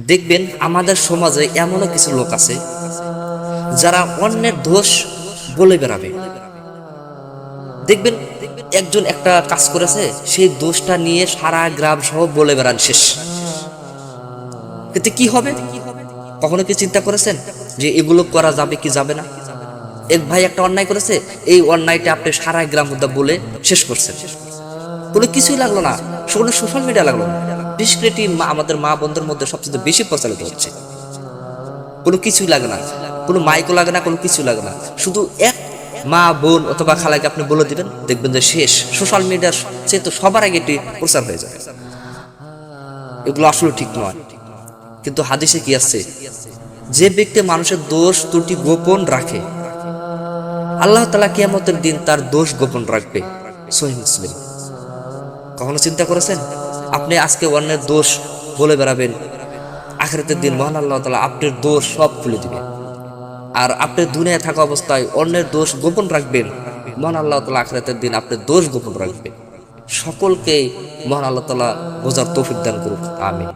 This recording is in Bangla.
দেখবেন আমাদের সমাজে এমনও কিছু লোক আছে যারা অন্যের দোষ বলে বেড়াবে। দেখবেন একজন একটা কাজ করেছে, সেই দোষটা নিয়ে সারা গ্রাম সহ বলে বেড়ান শেষ। এতে কি হবে? কখনো কি চিন্তা করেছেন যে এগুলো করা যাবে কি যাবে না? এক ভাই একটা অন্যায় করেছে, এই অন্যায়টা আপনি সারা গ্রাম মধ্যে বলে শেষ করছেন, কোনো কিছুই লাগলো না, কোনো সোশ্যাল মিডিয়া লাগলো না। বিশেষ করে এটি আমাদের মা বোনদের মধ্যে সবচেয়ে বেশি প্রচলিত হচ্ছে। কোনো কিছুই লাগে না, কোনো মাইকও লাগে না, কোনো কিছু লাগে না, শুধু এক মা বোন অথবা খালাকে আপনি বলে দিবেন, দেখবেন যে শেষ। সোশ্যাল মিডিয়ার চেয়ে তো সবার আগে এটি প্রচার হয়ে যাবে। এগুলো আসলে ঠিক নয়। কিন্তু হাদিসে কি আছে? যে ব্যক্তি মানুষের দোষ ত্রুটি গোপন রাখে, আল্লাহ তাআলা কিয়ামতের দিন তার দোষ গোপন রাখবে। সহিহ মুসলিম। কখনো চিন্তা করেছেন আপনি আজকে অন্যের দোষ বলে বেড়াবেন, আখিরাতের দিন মহান আল্লাহ তাআলা আপনার দোষ সব খুলে দিবেন। আর আপনি দুনিয়ায় থাকা অবস্থায় অন্যের দোষ গোপন রাখবেন, মহান আল্লাহ তাআলা আখিরাতের দিন আপনার দোষ গোপন রাখবেন। সকলকে মহান আল্লাহ তাআলা বোঝার তৌফিক দান করুক। আমিন।